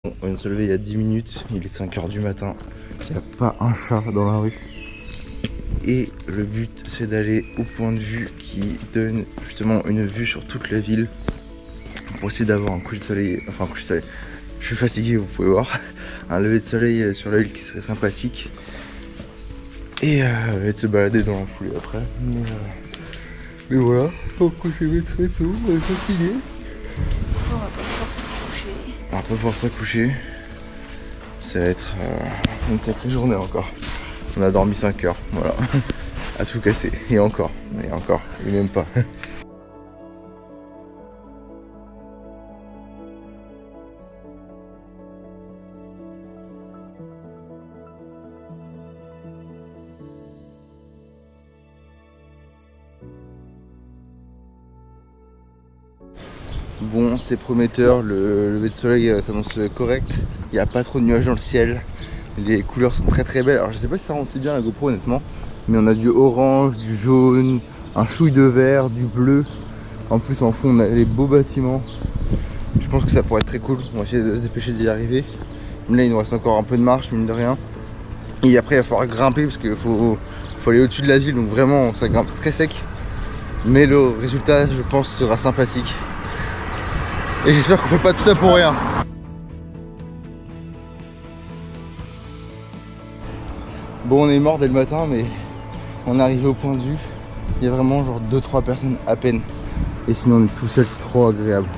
Bon, on vient de se lever il y a 10 minutes, il est 5 h du matin, il n'y a pas un chat dans la rue. Et le but c'est d'aller au point de vue qui donne justement une vue sur toute la ville pour essayer d'avoir un coucher de soleil, enfin un coucher de soleil, je suis fatigué vous pouvez voir, un lever de soleil sur la ville qui serait sympathique. Et de se balader dans la foulée après. Mais voilà, faut coucher très tôt, on est fatigué. On va pas pouvoir se coucher. On va pas pouvoir se coucher. Ça va être une sacrée journée encore. On a dormi 5 heures, voilà. À tout casser. Et encore, et même pas. Bon, c'est prometteur, le lever de soleil s'annonce correct. Il n'y a pas trop de nuages dans le ciel. Les couleurs sont très très belles. Alors je sais pas si ça rend si bien la GoPro honnêtement, mais on a du orange, du jaune, un chouille de vert, du bleu. En plus en fond on a les beaux bâtiments. Je pense que ça pourrait être très cool. On va essayer de se dépêcher d'y arriver. Là il nous reste encore un peu de marche mine de rien. Et après il va falloir grimper parce qu'il faut aller au-dessus de la ville. Donc vraiment ça grimpe très sec. Mais le résultat je pense sera sympathique. Et j'espère qu'on fait pas tout ça pour rien. Bon on est mort dès le matin mais on est arrivé au point de vue. Il y a vraiment genre 2-3 personnes à peine. Et sinon on est tout seul, c'est trop agréable.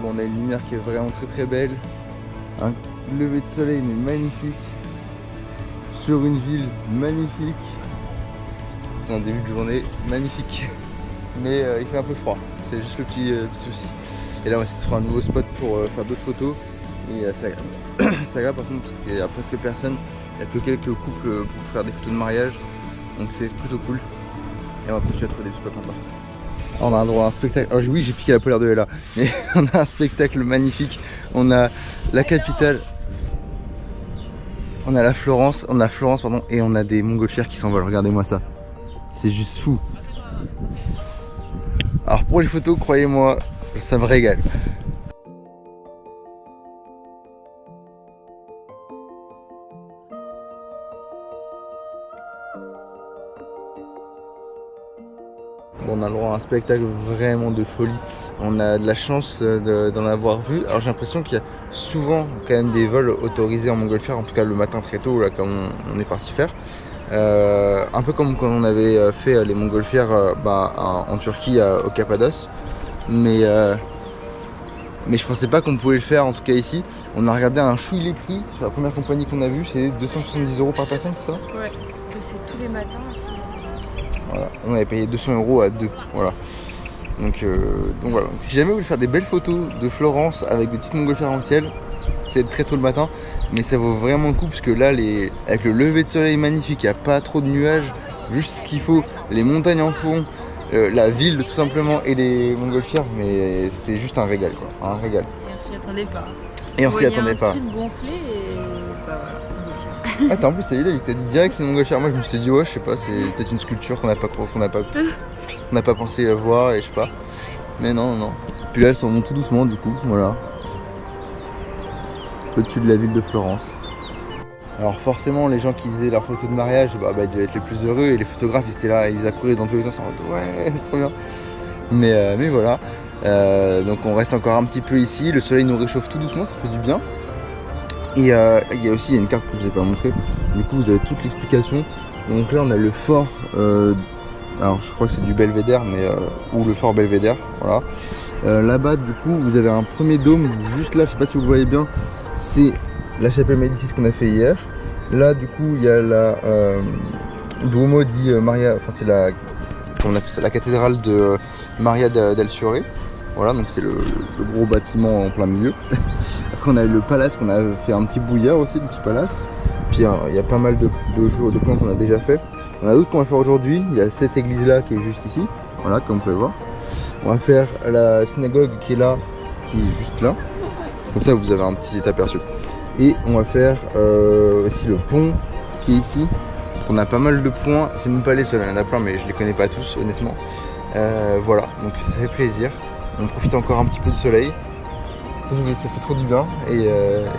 Bon, on a une lumière qui est vraiment très très belle. Un lever de soleil mais magnifique. Sur une ville magnifique. C'est un début de journée magnifique. Mais il fait un peu froid. C'est juste le petit souci. Et là on va essayer de trouver un nouveau spot pour faire d'autres photos. Et c'est agréable. C'est agréable par contre parce qu'il n'y a presque personne. Il n'y a que quelques couples pour faire des photos de mariage. Donc c'est plutôt cool. Et on va continuer à trouver des spots sympas. On a un droit à un spectacle. Alors oui, j'ai piqué la polaire de Ella, mais on a un spectacle magnifique. On a la capitale, on a la Florence, pardon, et on a des montgolfières qui s'envolent. Regardez-moi ça, c'est juste fou. Alors pour les photos, croyez-moi, ça me régale. On a le droit à un spectacle vraiment de folie. On a de la chance d'en avoir vu. Alors j'ai l'impression qu'il y a souvent quand même des vols autorisés en montgolfière, en tout cas le matin très tôt là comme on est parti faire. Un peu comme quand on avait fait les montgolfières en Turquie au Cappadoce. Mais je pensais pas qu'on pouvait le faire en tout cas ici. On a regardé un chouille les prix sur la première compagnie qu'on a vue, c'est 270 € par personne, c'est ça? Ouais, c'est tous les matins aussi. Voilà. On avait payé 200 € à 2, voilà. Donc voilà. Donc, si jamais vous voulez faire des belles photos de Florence avec des petites montgolfières dans le ciel, c'est très tôt le matin, mais ça vaut vraiment le coup parce que là, avec le lever de soleil magnifique, il n'y a pas trop de nuages, juste ce qu'il faut, les montagnes en fond, la ville tout simplement et les montgolfières, mais c'était juste un régal quoi, un régal. Et on s'y attendait pas. Et on s'y attendait pas. Un truc gonflé et bah voilà. Ah t'as en plus t'as dit direct c'est une montgolfière. Moi je me suis dit ouais je sais pas, c'est peut-être une sculpture qu'on n'a pas pensé voir et je sais pas. Mais non. Puis là elles s'en vont tout doucement du coup, voilà. Au-dessus de la ville de Florence. Alors forcément les gens qui faisaient leurs photos de mariage, ils devaient être les plus heureux et les photographes ils étaient là, ils accouraient dans tous les sens en mode ouais c'est trop bien. Mais voilà. Donc on reste encore un petit peu ici, le soleil nous réchauffe tout doucement, ça fait du bien. Et il y a aussi une carte que je ne vous ai pas montrée, du coup vous avez toute l'explication. Donc là on a le fort, alors je crois que c'est du Belvédère, ou le fort Belvédère, voilà. Là-bas du coup vous avez un premier dôme, juste là, je sais pas si vous le voyez bien, c'est la chapelle Médicis qu'on a fait hier. Là du coup il y a la Duomo di Maria, enfin c'est la cathédrale de Maria del Fiore. Voilà, donc c'est le gros bâtiment en plein milieu. Après on a le palace qu'on a fait un petit bouillard aussi, le petit palace. Puis il y a pas mal de plans qu'on a déjà fait. On a d'autres qu'on va faire aujourd'hui. Il y a cette église là qui est juste ici, voilà comme vous pouvez voir. On va faire la synagogue qui est là, qui est juste là. Comme ça vous avez un petit aperçu. Et on va faire aussi le pont qui est ici. On a pas mal de points, c'est même pas les seuls, il y en a plein mais je les connais pas tous honnêtement. Voilà, donc ça fait plaisir. On profite encore un petit peu du soleil. Ça fait trop du bien et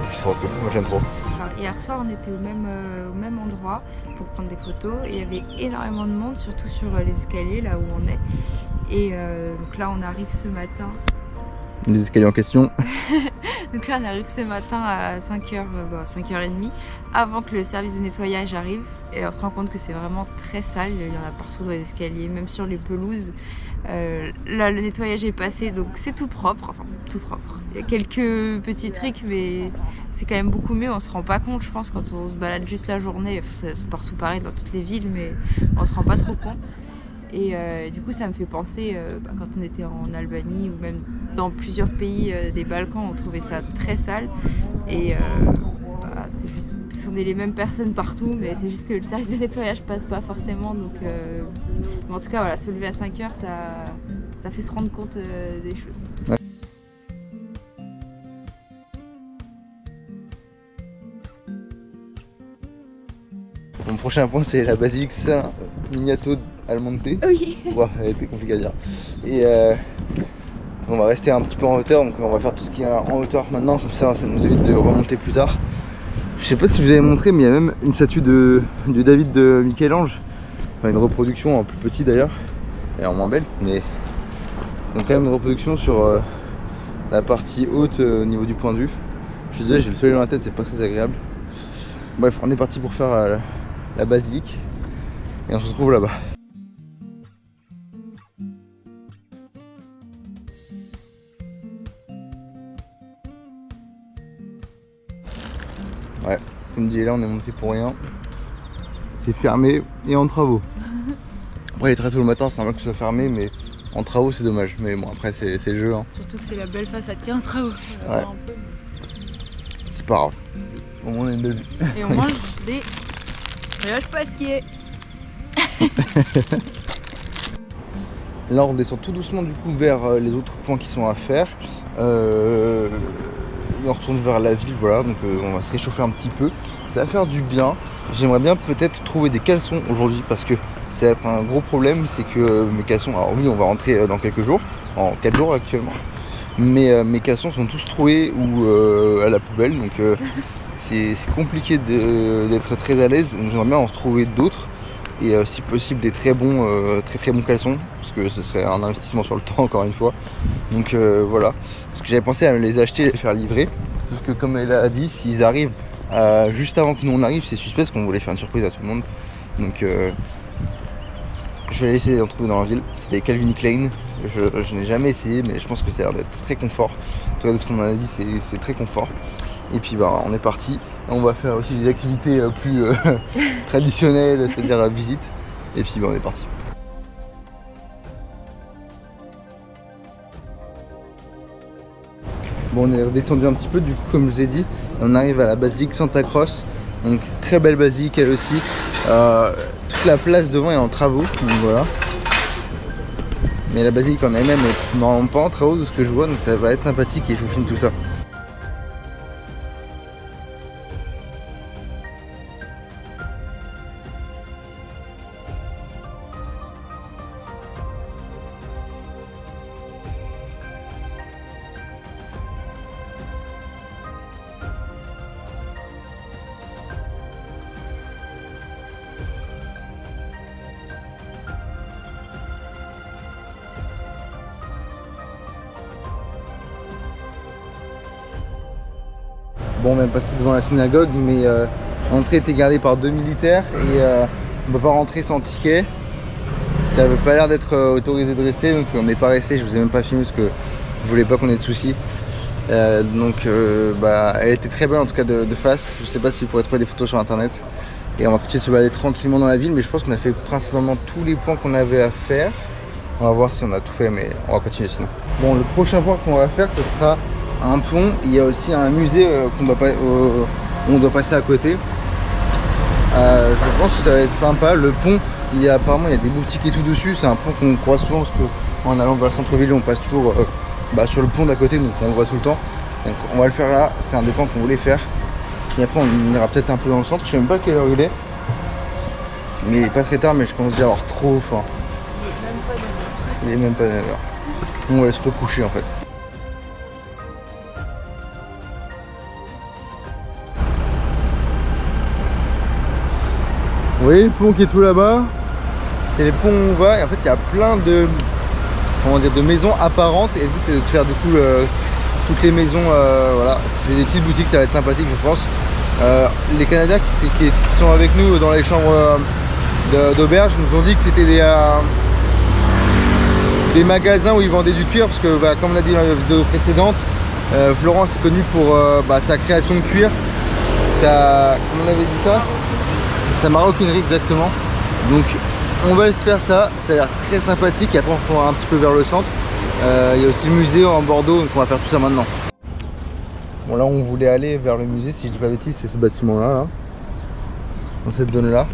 puis c'est trop cool, moi j'aime trop. Alors, hier soir on était au même endroit pour prendre des photos et il y avait énormément de monde, surtout sur les escaliers là où on est. Et donc là on arrive ce matin. Les escaliers en question. Donc là on arrive ce matin à 5h, 5h30 avant que le service de nettoyage arrive et on se rend compte que c'est vraiment très sale, il y en a partout dans les escaliers, même sur les pelouses. Là le nettoyage est passé donc c'est tout propre, enfin tout propre. Il y a quelques petits trucs mais c'est quand même beaucoup mieux, on se rend pas compte je pense quand on se balade juste la journée, c'est partout pareil dans toutes les villes mais on se rend pas trop compte. Et du coup ça me fait penser quand on était en Albanie ou même dans plusieurs pays des Balkans on trouvait ça très sale et voilà, c'est juste, ce sont les mêmes personnes partout mais c'est juste que le service de nettoyage passe pas forcément donc mais en tout cas voilà, se lever à 5h ça fait se rendre compte des choses. Ouais. Mon prochain point c'est la basilique Saint-Miniato Almonte. Oui. Ouais, elle était compliquée à dire. Et on va rester un petit peu en hauteur, donc on va faire tout ce qui est en hauteur maintenant, comme ça nous évite de remonter plus tard. Je sais pas si je vous avais montré, mais il y a même une statue de David de Michel-Ange. Enfin, une reproduction en plus petit d'ailleurs, et en moins belle, mais donc quand même une reproduction sur la partie haute au niveau du point de vue. Je disais, j'ai le soleil dans la tête, c'est pas très agréable. Bref, on est parti pour faire la basilique et on se retrouve là-bas. Ouais, comme dit là, on est monté pour rien. C'est fermé et en travaux. Après, il est très tôt le matin, c'est normal que ce soit fermé, mais en travaux, c'est dommage. Mais bon, après, c'est le jeu. Hein. Surtout que c'est la belle façade qui est en travaux. Ouais. C'est pas grave. Au moins, on a une belle vue. Et on mange des brioches pasquier. Là, on descend tout doucement du coup vers les autres points qui sont à faire. Et on retourne vers la ville, voilà, donc on va se réchauffer un petit peu. Ça va faire du bien. J'aimerais bien peut-être trouver des caleçons aujourd'hui parce que ça va être un gros problème, c'est que mes caleçons, alors oui on va rentrer dans quelques jours, en 4 jours actuellement, mais mes caleçons sont tous troués ou à la poubelle, donc c'est compliqué d'être très à l'aise. J'aimerais bien en retrouver d'autres et si possible des très bons caleçons, parce que ce serait un investissement sur le temps encore une fois. Donc voilà, parce que j'avais pensé à me les acheter et les faire livrer, sauf que comme elle a dit, s'ils arrivent juste avant que nous on arrive, c'est suspect parce qu'on voulait faire une surprise à tout le monde. Donc je vais essayer d'en trouver dans la ville. C'est des Calvin Klein, je n'ai jamais essayé mais je pense que ça a l'air d'être très confort. En tout cas de ce qu'on a dit, c'est très confort. Et puis bah, on est parti, on va faire aussi des activités plus traditionnelles, c'est-à-dire visite. Et puis bah, on est parti. Bon, on est redescendu un petit peu du coup, comme je vous ai dit, on arrive à la basilique Santa Croce. Donc très belle basilique elle aussi. Toute la place devant est en travaux, donc voilà. Mais la basilique en elle-même est normalement pas en travaux de ce que je vois, donc ça va être sympathique et je vous filme tout ça. Bon, on est passé devant la synagogue, mais l'entrée était gardée par 2 militaires et on ne peut pas rentrer sans ticket. Ça n'avait pas l'air d'être autorisé de rester, donc on n'est pas resté. Je vous ai même pas filmé parce que je voulais pas qu'on ait de soucis. Bah, elle était très belle en tout cas de face. Je sais pas si vous pourrez trouver des photos sur internet. Et on va continuer de se balader tranquillement dans la ville, mais je pense qu'on a fait principalement tous les points qu'on avait à faire. On va voir si on a tout fait, mais on va continuer sinon. Bon, le prochain point qu'on va faire, ce sera un pont. Il y a aussi un musée où on doit passer à côté. Je pense que ça va être sympa. Le pont, apparemment il y a des boutiques et tout dessus. C'est un pont qu'on croise souvent parce qu'en allant vers le centre-ville on passe toujours sur le pont d'à côté, donc on le voit tout le temps. Donc on va le faire là, c'est un des points qu'on voulait faire. Et après on ira peut-être un peu dans le centre, je sais même pas quelle heure il est. Mais il est pas très tard, mais je commence déjà à avoir trop faim. Il est même pas 9h. On va aller se recoucher en fait. Vous voyez le pont qui est tout là-bas? C'est les ponts où on va et en fait il y a plein de, comment dire, de maisons apparentes et le but c'est de faire du coup toutes les maisons, voilà, c'est des petites boutiques, ça va être sympathique je pense. Les Canadiens qui sont avec nous dans les chambres d'auberge nous ont dit que c'était des magasins où ils vendaient du cuir parce que comme on a dit dans la vidéo précédente, Florence est connue pour sa création de cuir, comment on avait dit ça, sa maroquinerie exactement. Donc on va se faire ça, ça a l'air très sympathique et après on prendra un petit peu vers le centre. Il y a aussi le musée en Bordeaux, donc on va faire tout ça maintenant. Bon là on voulait aller vers le musée, si je dis pas de bêtises, c'est ce bâtiment là, dans cette zone là.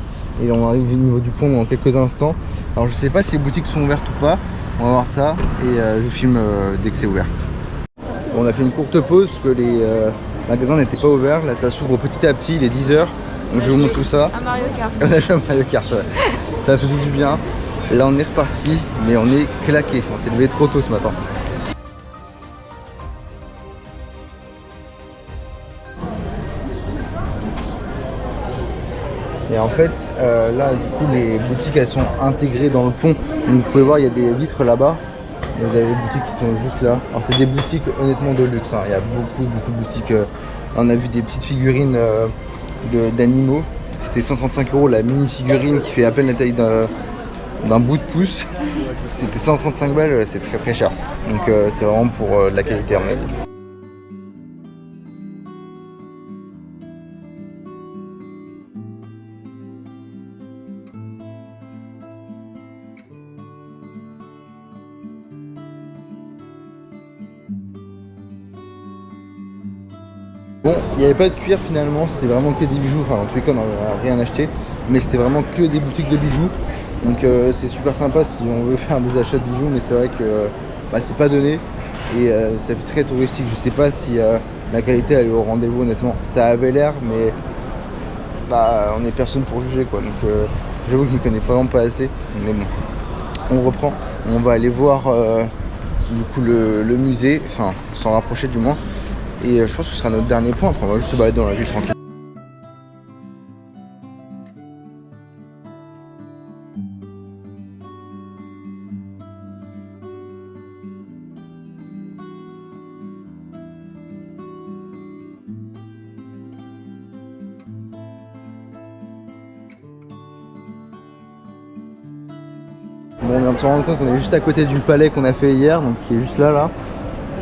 Et on arrive au niveau du pont dans quelques instants. Alors je sais pas si les boutiques sont ouvertes ou pas, on va voir ça et je vous filme dès que c'est ouvert. Bon, on a fait une courte pause parce que les magasins n'étaient pas ouverts, là ça s'ouvre petit à petit, il est 10h. Donc je vous montre tout ça. Un Mario Kart. On a joué à Mario Kart, ouais. Ça faisait du bien. Là on est reparti, mais on est claqué. On s'est levé trop tôt ce matin. Et en fait, là du coup les boutiques elles sont intégrées dans le pont. Donc vous pouvez voir, il y a des vitres là-bas. Vous avez des boutiques qui sont juste là. Alors c'est des boutiques honnêtement de luxe, hein. Il y a beaucoup de boutiques. On a vu des petites figurines d'animaux. C'était 135 € la mini figurine qui fait à peine la taille d'un bout de pouce. C'était 135 balles, c'est très cher. Donc c'est vraiment pour de la qualité à mon avis. Bon, il n'y avait pas de cuir finalement, c'était vraiment que des bijoux, enfin en tous les cas on n'a rien acheté, mais c'était vraiment que des boutiques de bijoux. Donc c'est super sympa si on veut faire des achats de bijoux, mais c'est vrai que c'est pas donné et ça fait très touristique. Je sais pas si la qualité elle est au rendez-vous honnêtement. Ça avait l'air, mais on est personne pour juger quoi. Donc j'avoue que je ne connais vraiment pas assez, mais bon, on reprend. On va aller voir du coup le musée, enfin s'en rapprocher du moins. Et je pense que ce sera notre dernier point, après on va juste se balader dans la ville tranquille. Bon, on vient de se rendre compte qu'on est juste à côté du palais qu'on a fait hier, donc qui est juste là.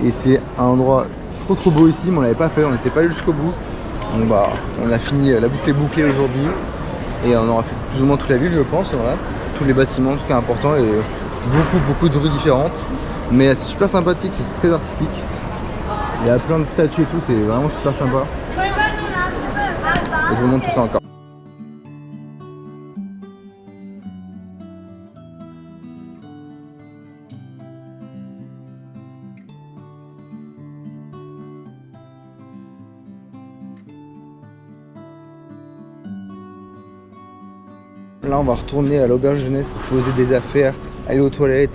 Et c'est un endroit trop beau ici, mais on l'avait pas fait, on n'était pas allé jusqu'au bout. Donc on a fini, la boucle est bouclée aujourd'hui. Et on aura fait plus ou moins toute la ville je pense, voilà. Tous les bâtiments, tout cas important, et beaucoup de rues différentes. Mais c'est super sympathique, c'est très artistique. Il y a plein de statues et tout, c'est vraiment super sympa. Et je vous montre tout ça encore. Là on va retourner à l'auberge jeunesse pour poser des affaires, aller aux toilettes,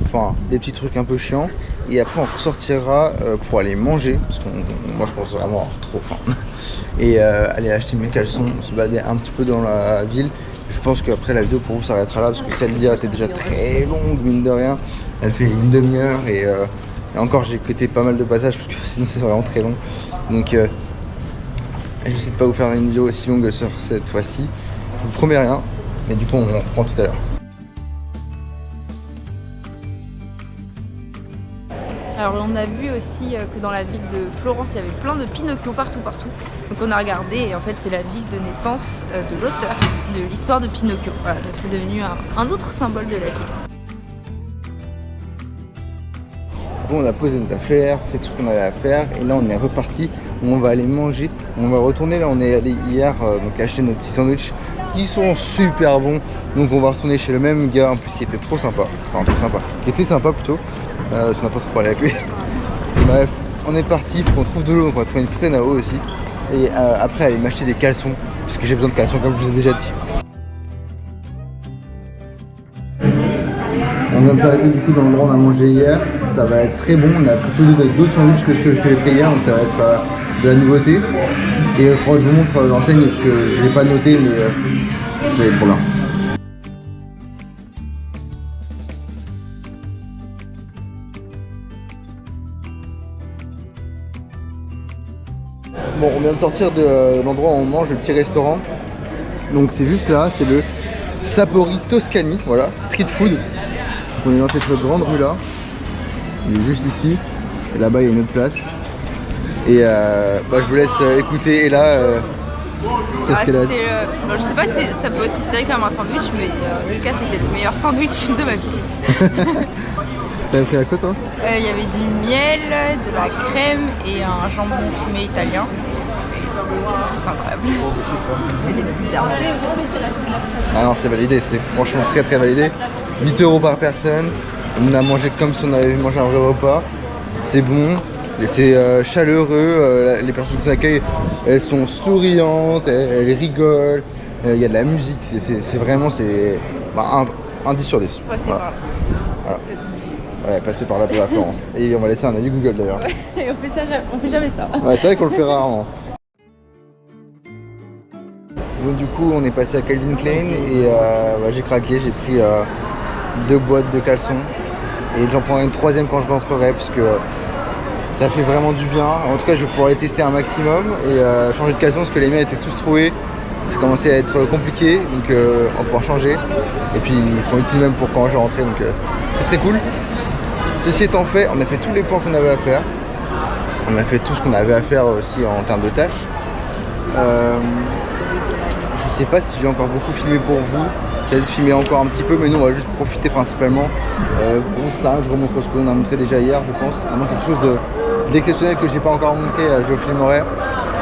enfin des petits trucs un peu chiants. Et après on ressortira pour aller manger, parce que moi je pense vraiment avoir trop faim. Et aller acheter mes caleçons, se balader un petit peu dans la ville. Je pense qu'après la vidéo pour vous s'arrêtera là, parce que celle d'hier était déjà très longue mine de rien. Elle fait une demi-heure et encore j'ai écouté pas mal de passages parce que sinon c'est vraiment très long. Donc je vais essayer de pas vous faire une vidéo aussi longue sur cette fois-ci. Je vous promets rien. Et du coup on reprend tout à l'heure. Alors on a vu aussi que dans la ville de Florence il y avait plein de Pinocchio partout. Donc on a regardé et en fait c'est la ville de naissance de l'auteur de l'histoire de Pinocchio. Voilà, donc c'est devenu un autre symbole de la ville. Bon, on a posé nos affaires, fait tout ce qu'on avait à faire et là on est reparti. On va aller manger, on va retourner là, on est allé hier donc acheter nos petits sandwichs qui sont super bons. Donc on va retourner chez le même gars en plus qui était trop sympa, enfin trop sympa, qui était sympa plutôt. On n'a pas trop parlé avec lui. Bref, on est parti, faut qu'on trouve de l'eau, on va trouver une fontaine à eau aussi. Et après aller m'acheter des caleçons, parce que j'ai besoin de caleçons comme je vous ai déjà dit. On vient de s'arrêter du coup dans l'endroit où on a mangé hier, ça va être très bon, on a plutôt d'autres sandwichs que ce que je t'ai fait hier, donc ça va être de la nouveauté. Et je vous montre l'enseigne parce que je l'ai pas noté mais ça va être trop bien. Bon, on vient de sortir de l'endroit où on mange, le petit restaurant. Donc c'est juste là, c'est le Sapori Toscani, voilà, street food. Donc on est dans cette grande rue là. Il est juste ici. Et là-bas il y a une autre place. Et je vous laisse écouter. Et là, c'est ce qu'elle a dit. Bon, je sais pas si ça peut être considéré comme un sandwich, mais en tout cas c'était le meilleur sandwich de ma vie. T'avais pris à quoi toi? Il y avait du miel, de la crème et un jambon fumé italien. C'est incroyable. Et des petites herbes. Ah non, c'est validé, c'est franchement très très validé. 8 € par personne. On a mangé comme si on avait mangé un vrai repas. C'est bon, c'est chaleureux. Les personnes qui nous accueillent, elles sont souriantes, elles rigolent. Il y a de la musique, c'est vraiment un 10 sur 10. Ouais, c'est voilà. Ouais, passer par là pour la Florence. Et on va laisser un avis Google d'ailleurs. Ouais, on fait jamais ça. Ouais, c'est vrai qu'on le fait rarement. Donc du coup on est passé à Calvin Klein et j'ai craqué, j'ai pris 2 boîtes de caleçons et j'en prendrai une 3e quand je rentrerai parce que ça fait vraiment du bien. En tout cas je vais pouvoir les tester un maximum et changer de caleçon parce que les miens étaient tous troués. C'est commencé à être compliqué donc on va pouvoir changer et puis ils seront utiles même pour quand je vais rentrer donc c'est très cool. Ceci étant fait, on a fait tous les points qu'on avait à faire. On a fait tout ce qu'on avait à faire aussi en termes de tâches. Je sais pas si j'ai encore beaucoup filmé pour vous, peut-être filmer encore un petit peu, mais nous on va juste profiter principalement. Bon ça, je remontre ce qu'on a montré déjà hier je pense, vraiment quelque chose d'exceptionnel que j'ai pas encore montré, je filmerai.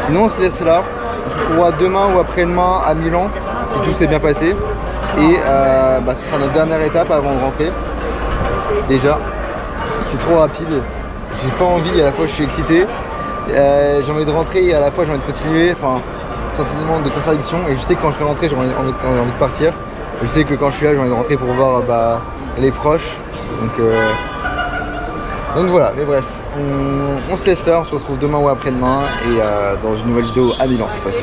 Sinon on se laisse là, on se retrouvera demain ou après-demain à Milan, si tout s'est bien passé. Et ce sera notre dernière étape avant de rentrer. Déjà, c'est trop rapide, j'ai pas envie, à la fois je suis excité, j'ai envie de rentrer et à la fois j'ai envie de continuer. Enfin, sentiment de contradiction et je sais que quand je vais rentrer j'ai envie de partir. Je sais que quand je suis là j'ai envie de rentrer pour voir les proches. Donc voilà, mais bref, on se laisse là, on se retrouve demain ou après-demain et dans une nouvelle vidéo à Milan cette fois-ci.